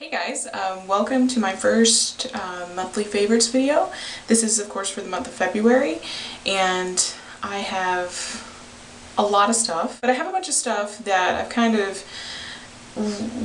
Hey guys, welcome to my first monthly favorites video. This is of course for the month of February, and I have a lot of stuff, but I have a bunch of stuff that I've kind of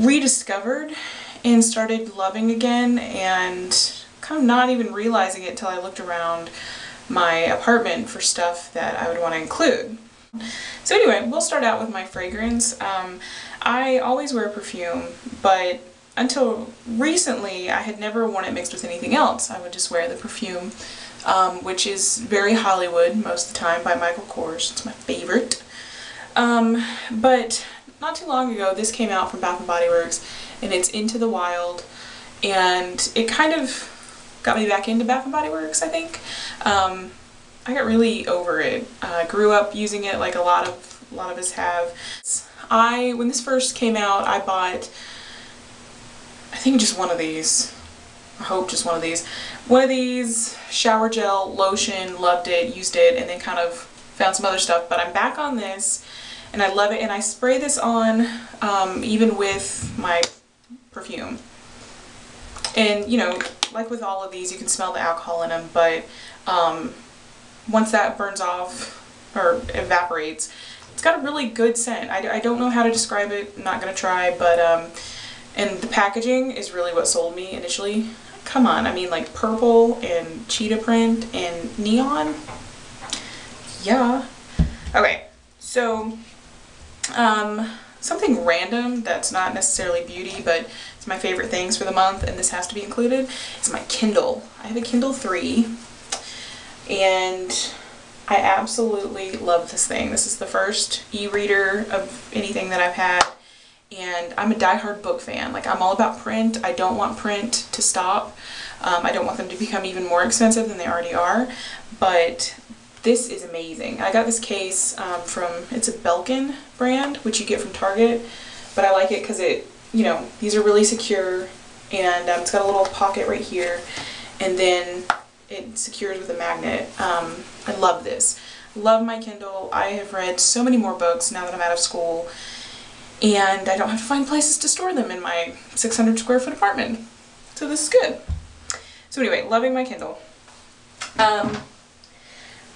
rediscovered and started loving again, and kind of not even realizing it until I looked around my apartment for stuff that I would want to include. So anyway, we'll start out with my fragrance. I always wear perfume, but until recently I had never worn it mixed with anything else. I would just wear the perfume, which is very Hollywood most of the time by Michael Kors. It's my favorite. But not too long ago this came out from Bath & Body Works, and it's Into the Wild, and it kind of got me back into Bath & Body Works, I think. I got really over it. I grew up using it like a lot of us have. When this first came out, I bought, I think just one of these. I hope just one of these. One of these shower gel lotion, loved it, used it, and then kind of found some other stuff. But I'm back on this, and I love it, and I spray this on even with my perfume. And you know, like with all of these, you can smell the alcohol in them, but once that burns off or evaporates, it's got a really good scent. I don't know how to describe it, I'm not gonna try, but and the packaging is really what sold me initially. Come on, I mean, like purple and cheetah print and neon. Yeah. Okay, so something random that's not necessarily beauty, but it's my favorite things for the month, and this has to be included, is my Kindle. I have a Kindle 3, and I absolutely love this thing. This is the first e-reader of anything that I've had, and I'm a diehard book fan. Like, I'm all about print. I don't want print to stop. I don't want them to become even more expensive than they already are, but this is amazing. I got this case it's a Belkin brand, which you get from Target, but I like it because it, you know, these are really secure, and it's got a little pocket right here, and then it secures with a magnet. I love this. Love my Kindle. I have read so many more books now that I'm out of school, and I don't have to find places to store them in my 600 square foot apartment. So this is good. So anyway, loving my Kindle.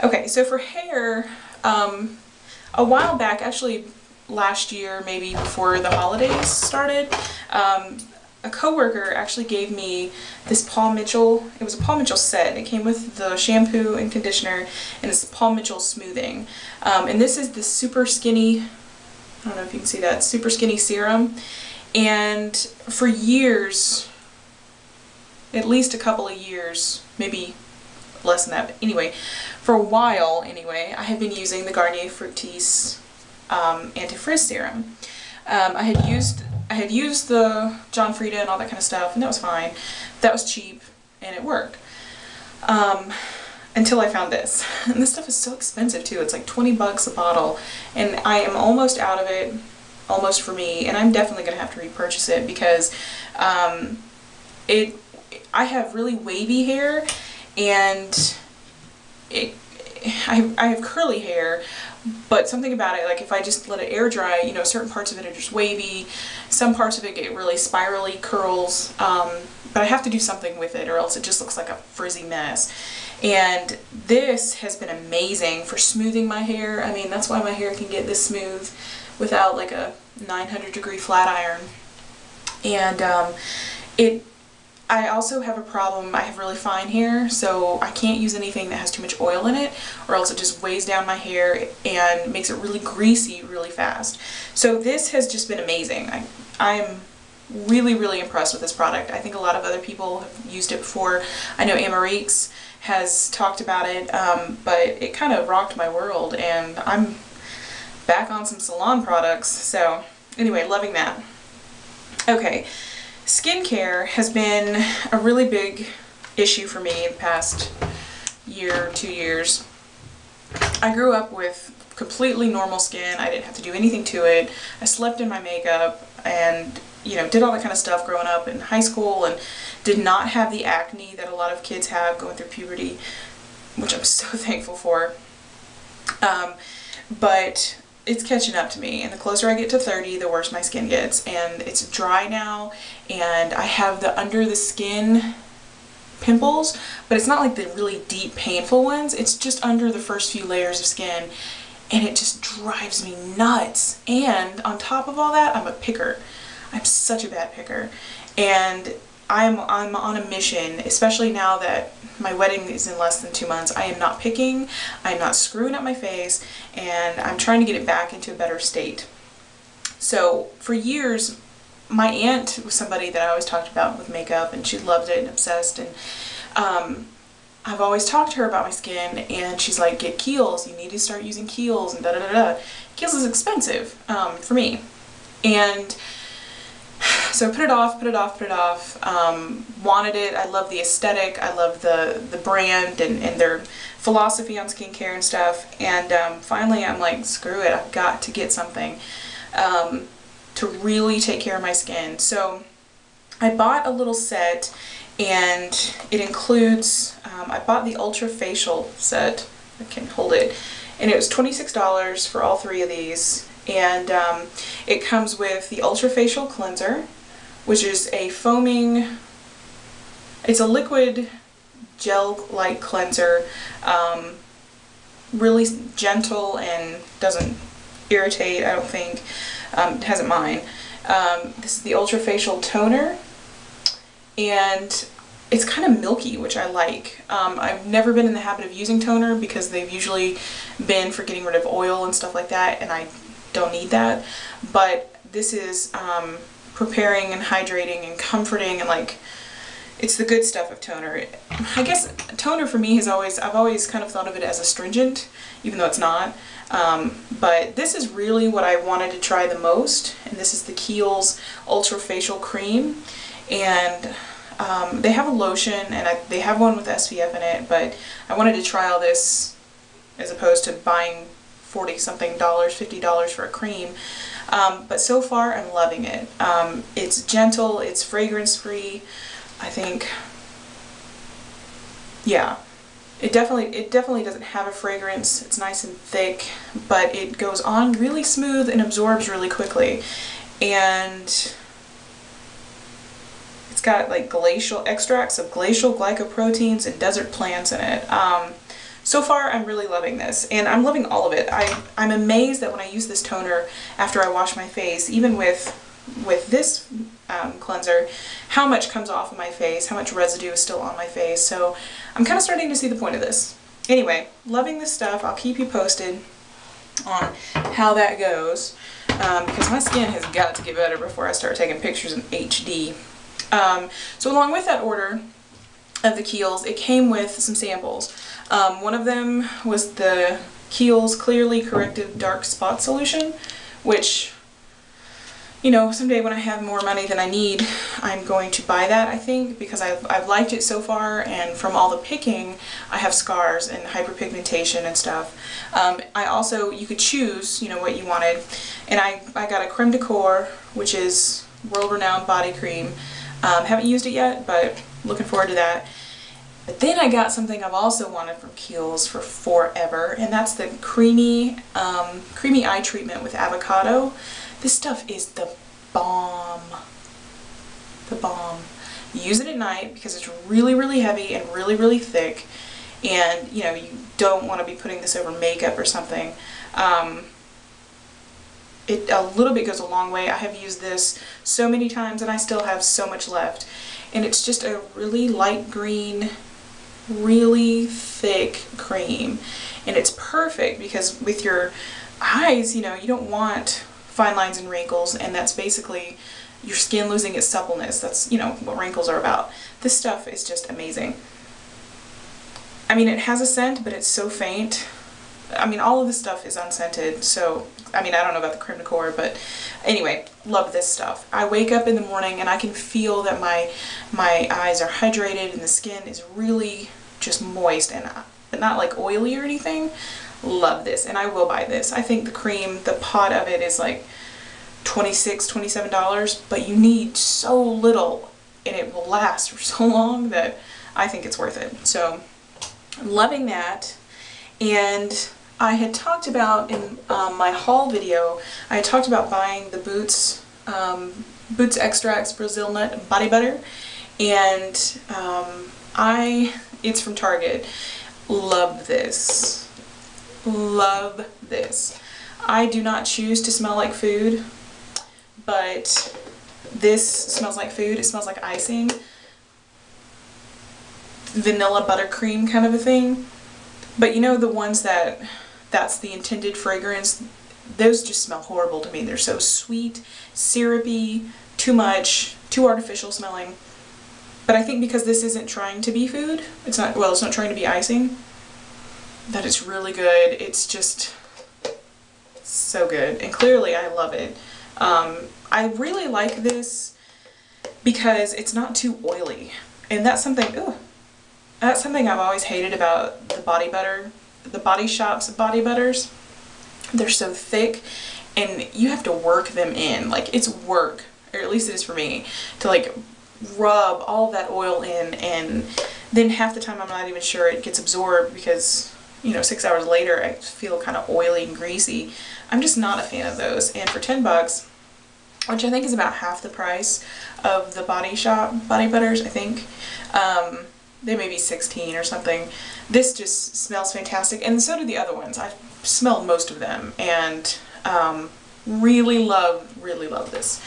Okay, so for hair, a while back, actually last year, maybe before the holidays started, a coworker actually gave me this Paul Mitchell. It was a Paul Mitchell set. It came with the shampoo and conditioner, and it's Paul Mitchell smoothing. And this is the super skinny, I don't know if you can see that, super skinny serum. And for years, at least a couple of years, maybe less than that, but anyway, for a while anyway, I have been using the Garnier Fructis Anti-Frizz Serum. I had used the John Frieda and all that kind of stuff, and that was fine. That was cheap, and it worked. Until I found this. And this stuff is so expensive too. It's like 20 bucks a bottle, and I am almost out of it, almost for me, and I'm definitely going to have to repurchase it because I have really wavy hair, and I have curly hair, but something about it, like if I just let it air dry, you know, certain parts of it are just wavy, some parts of it get really spirally curls, but I have to do something with it or else it just looks like a frizzy mess. And this has been amazing for smoothing my hair. I mean, that's why my hair can get this smooth without like a 900-degree flat iron. And I also have a problem. I have really fine hair, so I can't use anything that has too much oil in it, or else it just weighs down my hair and makes it really greasy really fast. So this has just been amazing. I'm really, really impressed with this product. I think a lot of other people have used it before. I know Amarique's has talked about it, but it kind of rocked my world, and I'm back on some salon products. So anyway, loving that. Okay. Skincare has been a really big issue for me in the past year, 2 years. I grew up with completely normal skin. I didn't have to do anything to it. I slept in my makeup and, you know, did all that kind of stuff growing up in high school, and did not have the acne that a lot of kids have going through puberty, which I'm so thankful for. But it's catching up to me, and the closer I get to 30, the worse my skin gets, and it's dry now, and I have the under the skin pimples, but it's not like the really deep painful ones, it's just under the first few layers of skin, and it just drives me nuts. And on top of all that, I'm a picker. I'm such a bad picker, and I'm on a mission, especially now that my wedding is in less than 2 months. I am not picking, I am not screwing up my face, and I'm trying to get it back into a better state. So for years, my aunt was somebody that I always talked about with makeup, and she loved it and obsessed, and I've always talked to her about my skin, and she's like, get Kiehl's, you need to start using Kiehl's, and da da da da. Kiehl's is expensive for me, and so put it off, wanted it. I love the aesthetic, I love the brand and their philosophy on skincare and stuff, and finally I'm like, screw it, I've got to get something to really take care of my skin. So I bought a little set, and it includes, I bought the Ultra Facial set, I can hold it, and it was $26 for all 3 of these. And it comes with the Ultra Facial Cleanser, which is a foaming, it's a liquid gel-like cleanser, really gentle and doesn't irritate, I don't think. It hasn't mine. This is the Ultra Facial Toner, and it's kind of milky, which I like. I've never been in the habit of using toner because they've usually been for getting rid of oil and stuff like that, and I don't need that. But this is preparing and hydrating and comforting, and like, it's the good stuff of toner. I guess toner for me has I've always kind of thought of it as astringent, even though it's not. But this is really what I wanted to try the most, and this is the Kiehl's Ultra Facial Cream, and they have a lotion, and they have one with SPF in it, but I wanted to try all this as opposed to buying $40-something, $50 for a cream. But so far I'm loving it. It's gentle, it's fragrance free, I think. Yeah, it definitely doesn't have a fragrance. It's nice and thick, but it goes on really smooth and absorbs really quickly. And it's got like glacial extracts of glacial glycoproteins and desert plants in it. So far I'm really loving this, and I'm loving all of it. I'm amazed that when I use this toner after I wash my face, even with this cleanser, how much comes off of my face, how much residue is still on my face. So I'm kind of starting to see the point of this. Anyway, loving this stuff. I'll keep you posted on how that goes, because my skin has got to get better before I start taking pictures in HD. So along with that order of the Kiehl's, it came with some samples. One of them was the Kiehl's Clearly Corrective Dark Spot Solution, which, you know, someday when I have more money than I need, I'm going to buy that, I think, because I've liked it so far, and from all the picking, I have scars and hyperpigmentation and stuff. I also, you could choose, you know, what you wanted, and I got a Creme de Corps, which is world-renowned body cream. Haven't used it yet, but looking forward to that. But then I got something I've also wanted from Kiehl's for forever, and that's the creamy eye treatment with avocado. This stuff is the bomb. The bomb. You use it at night because it's really, really heavy and really, really thick, and you know, you don't want to be putting this over makeup or something. It a little bit goes a long way. I have used this so many times and I still have so much left. And it's just a really light green, really thick cream. And it's perfect because with your eyes, you know, you don't want fine lines and wrinkles, and that's basically your skin losing its suppleness. That's, you know, what wrinkles are about. This stuff is just amazing. I mean, it has a scent, but it's so faint. I mean, all of this stuff is unscented, so, I mean, I don't know about the Creme de Corps, but anyway, love this stuff. I wake up in the morning and I can feel that my eyes are hydrated and the skin is really just moist and not like oily or anything. Love this, and I will buy this. I think the cream, the pot of it is like $26, $27, but you need so little and it will last for so long that I think it's worth it. So I'm loving that. And I had talked about in my haul video, I had talked about buying the Boots Extracts Brazil Nut Body Butter, and it's from Target. Love this. Love this. I do not choose to smell like food, but this smells like food. It smells like icing. Vanilla buttercream kind of a thing. But you know the ones that's the intended fragrance, those just smell horrible to me. They're so sweet, syrupy, too much, too artificial smelling. But I think because this isn't trying to be food, it's not trying to be icing, that it's really good. It's just so good. And clearly I love it. I really like this because it's not too oily. And that's something, I've always hated about the body butter, the Body Shop's body butters. They're so thick and you have to work them in. Like, it's work, or at least it is for me, to like rub all that oil in, and then half the time I'm not even sure it gets absorbed because, you know, 6 hours later I feel kind of oily and greasy. I'm just not a fan of those. And for 10 bucks, which I think is about half the price of the Body Shop body butters, I think, they may be 16 or something. This just smells fantastic, and so do the other ones. I've smelled most of them, and really love this.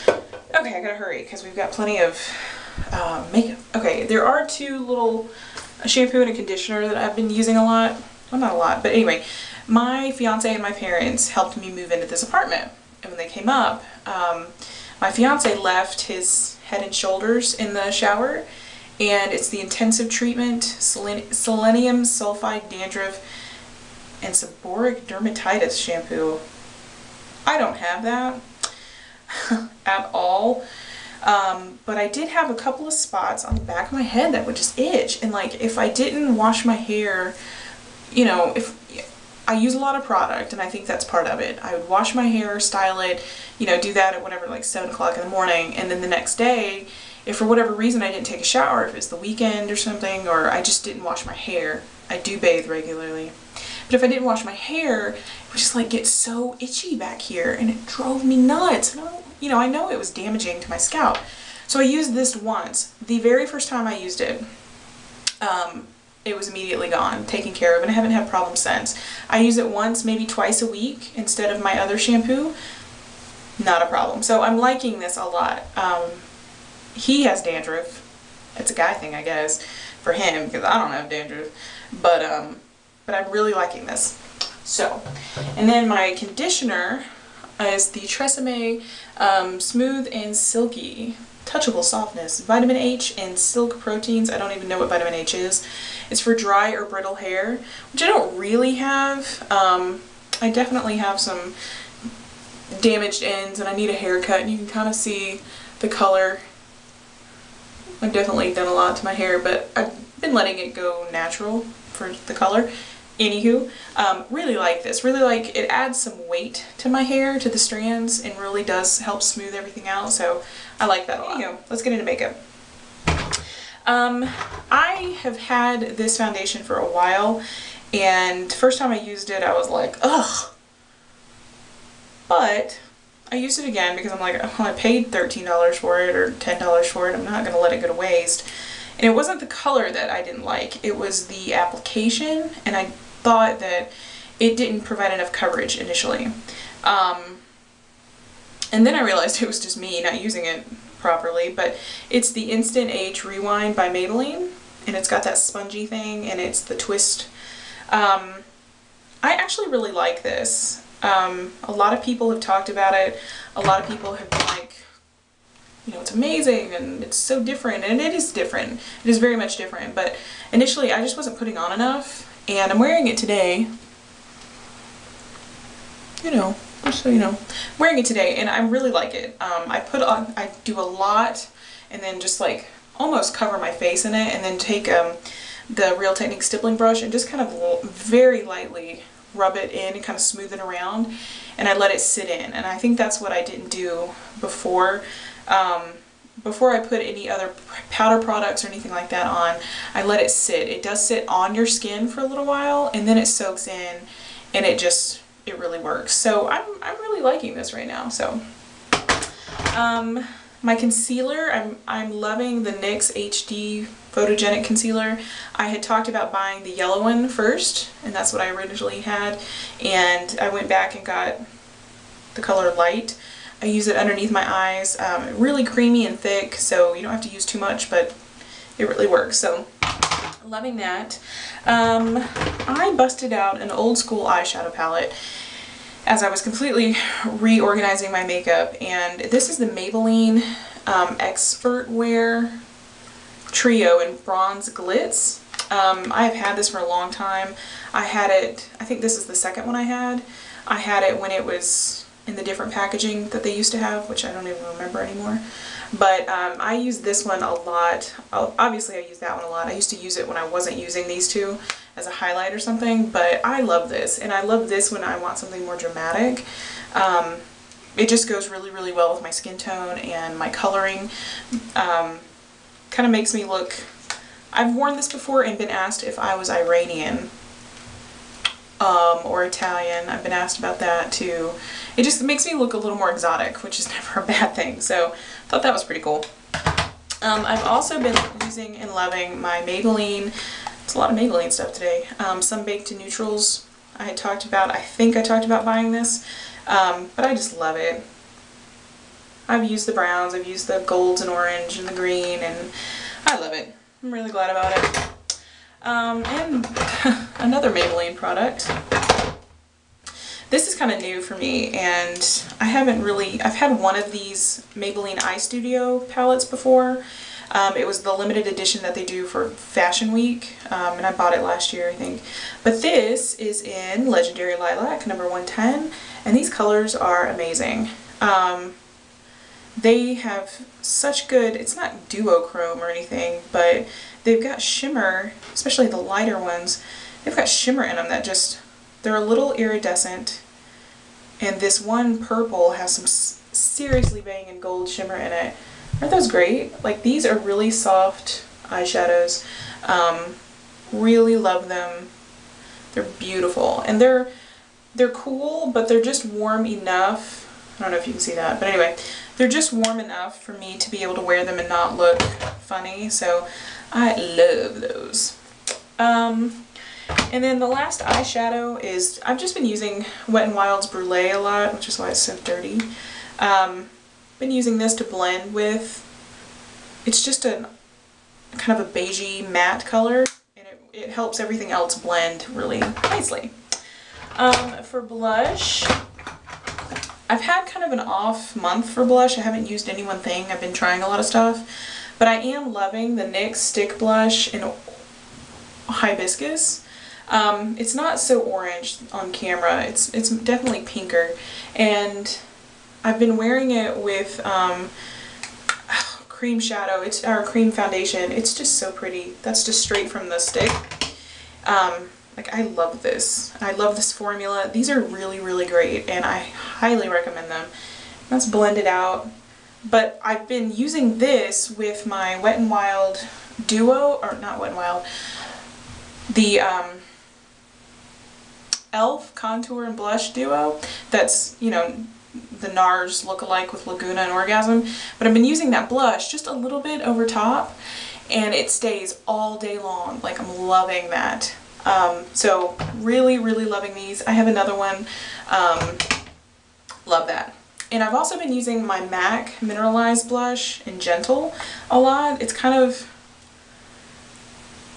Okay, I gotta hurry because we've got plenty of makeup. Okay, there are a shampoo and a conditioner that I've been using a lot. Well, not a lot, but anyway, my fiance and my parents helped me move into this apartment, and when they came up, my fiance left his Head & Shoulders in the shower, and it's the intensive treatment, selenium sulfide dandruff and seborrheic dermatitis shampoo. I don't have that at all, but I did have a couple of spots on the back of my head that would just itch, and like if I didn't wash my hair, you know, if I use a lot of product, and I think that's part of it. I would wash my hair, style it, you know, do that at whatever, like 7 o'clock in the morning, and then the next day, if for whatever reason I didn't take a shower, if it's the weekend or something, or I just didn't wash my hair, I do bathe regularly, but if I didn't wash my hair, it would just like get so itchy back here, and it drove me nuts. And I know it was damaging to my scalp. So I used this once. The very first time I used it, it was immediately gone, taken care of, and I haven't had problems since. I use it once, maybe twice a week instead of my other shampoo. Not a problem. So I'm liking this a lot. He has dandruff. It's a guy thing, I guess, for him, because I don't have dandruff. But I'm really liking this. So, and then my conditioner is the Tresemme Smooth and Silky Touchable Softness, Vitamin H and Silk Proteins. I don't even know what Vitamin H is. It's for dry or brittle hair, which I don't really have. I definitely have some damaged ends and I need a haircut, and you can kind of see the color. I've definitely done a lot to my hair, but I've been letting it go natural for the color. Anywho, really like this. Really like it adds some weight to my hair, to the strands, and really does help smooth everything out, so I like that a lot. Anywho, let's get into makeup. I have had this foundation for a while, and first time I used it I was like, ugh. But I used it again because I'm like, well, I paid $13 for it or $10 for it. I'm not going to let it go to waste. And it wasn't the color that I didn't like. It was the application, and I thought that it didn't provide enough coverage initially. And then I realized it was just me not using it properly, but it's the Instant Age Rewind by Maybelline, and it's got that spongy thing, and it's the twist. I actually really like this. A lot of people have talked about it. A lot of people have been like, you know, it's amazing and it's so different, and it is different. It is very much different, but initially I just wasn't putting on enough, and I'm wearing it today. You know, just so you know. I'm wearing it today and I really like it. I do a lot and then just like almost cover my face in it, and then take the Real Techniques stippling brush and just kind of very lightly rub it in and kind of smooth it around, and I let it sit in. And I think that's what I didn't do before. Before I put any other powder products or anything like that on, I let it sit. It does sit on your skin for a little while, and then it soaks in, and it really works. So I'm really liking this right now. So my concealer, I'm loving the NYX HD Photogenic Concealer. I had talked about buying the yellow one first, and that's what I originally had, and I went back and got the color Light. I use it underneath my eyes. Really creamy and thick, so you don't have to use too much, but it really works. So loving that. I busted out an old school eyeshadow palette as I was completely reorganizing my makeup, and this is the Maybelline Expert Wear Trio in Bronze Glitz. I have had this for a long time. I had it, I think this is the second one I had. I had it when it was in the different packaging that they used to have, which I don't even remember anymore. But I use this one a lot. Obviously I use that one a lot. I used to use it when I wasn't using these two as a highlight or something, but I love this, and I love this when I want something more dramatic. It just goes really, really well with my skin tone and my coloring. Kind of makes me look... I've worn this before and been asked if I was Iranian or Italian. I've been asked about that too. It just makes me look a little more exotic, which is never a bad thing, so I thought that was pretty cool. I've also been using and loving my Maybelline. It's a lot of Maybelline stuff today. Some Baked in Neutrals I had talked about. I think I talked about buying this, but I just love it. I've used the browns, I've used the golds and orange and the green, and I love it. I'm really glad about it. And another Maybelline product. This is kind of new for me, and I've had one of these Maybelline Eye Studio palettes before. It was the limited edition that they do for Fashion Week, and I bought it last year, I think. But this is in Legendary Lilac, number 110, and these colors are amazing. They have such good, it's not duochrome or anything, but they've got shimmer, especially the lighter ones. They've got shimmer in them that just, they're a little iridescent, and this one purple has some seriously banging gold shimmer in it. Aren't those great? Like, these are really soft eyeshadows. Really love them. They're beautiful, and they're cool, but they're just warm enough. I don't know if you can see that, but anyway, they're just warm enough for me to be able to wear them and not look funny, so I love those. And then the last eyeshadow is, I've just been using Wet n Wild's Brulee a lot, which is why it's so dirty. Been using this to blend with. It's just a kind of a beigey matte color, and it helps everything else blend really nicely. For blush, I've had kind of an off month for blush. I haven't used any one thing. I've been trying a lot of stuff, but I am loving the NYX Stick Blush in Hibiscus. It's not so orange on camera. It's definitely pinker, and I've been wearing it with cream shadow, or cream foundation. It's just so pretty. That's just straight from the stick. Like, I love this. I love this formula. These are really, really great, and I highly recommend them. Let's blend it out. But I've been using this with my Wet n Wild Duo, or not Wet n Wild, the e.l.f. Contour and Blush Duo. That's, you know, the NARS look-alike with Laguna and Orgasm. But I've been using that blush just a little bit over top, and it stays all day long. Like, I'm loving that. So really, really loving these. I have another one. Love that. And I've also been using my MAC Mineralized Blush in Gentle a lot. It's kind of,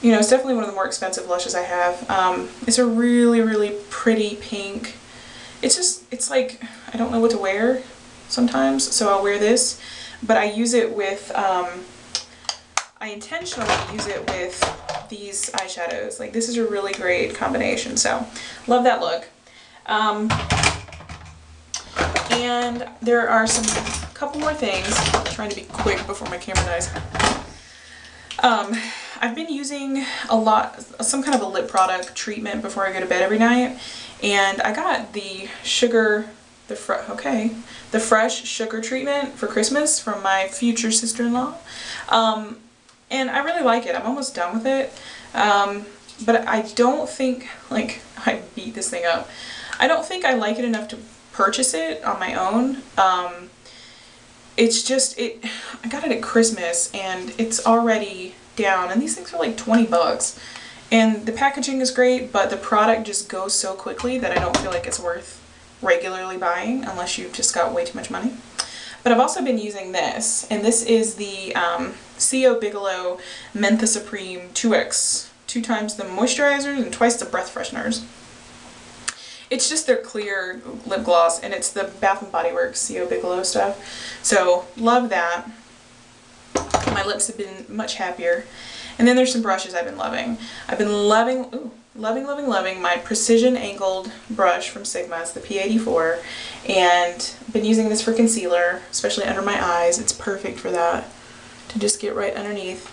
you know, it's definitely one of the more expensive blushes I have. It's a really, really pretty pink. It's like, I don't know what to wear sometimes, so I'll wear this. But I use it with, I intentionally use it with these eyeshadows. Like, this is a really great combination, so love that look. And there are a couple more things. I'm trying to be quick before my camera dies. I've been using some kind of a lip product treatment before I go to bed every night, and I got the fresh sugar treatment for Christmas from my future sister-in-law. And I really like it. I'm almost done with it. but I don't think, like, I beat this thing up. I don't think I like it enough to purchase it on my own. It's just, I got it at Christmas and it's already down, and these things are like 20 bucks. And the packaging is great, but the product just goes so quickly that I don't feel like it's worth regularly buying unless you've just got way too much money. But I've also been using this, and this is the C.O. Bigelow Mentha Supreme 2X. 2 times the moisturizers and twice the breath fresheners. It's just their clear lip gloss, and it's the Bath & Body Works C.O. Bigelow stuff. So, love that. My lips have been much happier. And then there's some brushes I've been loving. I've been loving, loving my precision angled brush from Sigma. It's the P84. And I've been using this for concealer, especially under my eyes. It's perfect for that, to just get right underneath.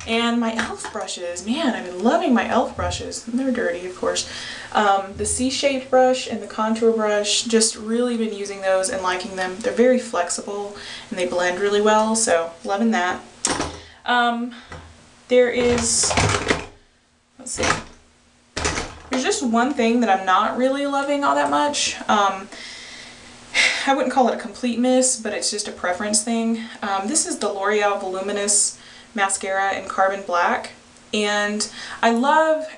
And my e.l.f. brushes, man, I've been loving my e.l.f. brushes. They're dirty, of course. The C-shaped brush and the contour brush, just really been using those and liking them. They're very flexible and they blend really well, so loving that. There is, let's see, there's just one thing that I'm not really loving all that much. I wouldn't call it a complete miss, but it's just a preference thing. This is the L'Oreal Voluminous Mascara in Carbon Black, and I love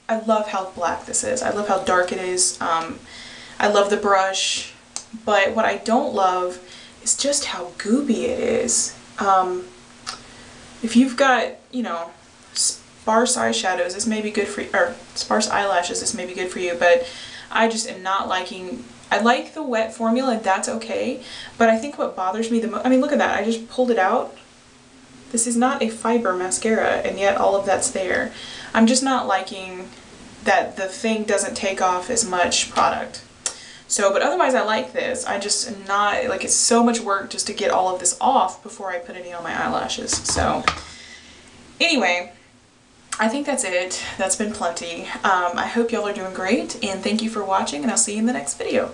how black this is. I love how dark it is. I love the brush, but what I don't love is just how goopy it is. If you've got, you know, sparse eyeshadows, this may be good for you, or sparse eyelashes, this may be good for you, but I just am not liking. I like the wet formula, that's okay, but I think what bothers me the most, I mean, look at that, I just pulled it out. This is not a fiber mascara, and yet all of that's there. I'm just not liking that the thing doesn't take off as much product. So, but otherwise I like this. I just am not, like, it's so much work just to get all of this off before I put any on my eyelashes. So, anyway, I think that's it. That's been plenty. I hope y'all are doing great, and thank you for watching, and I'll see you in the next video.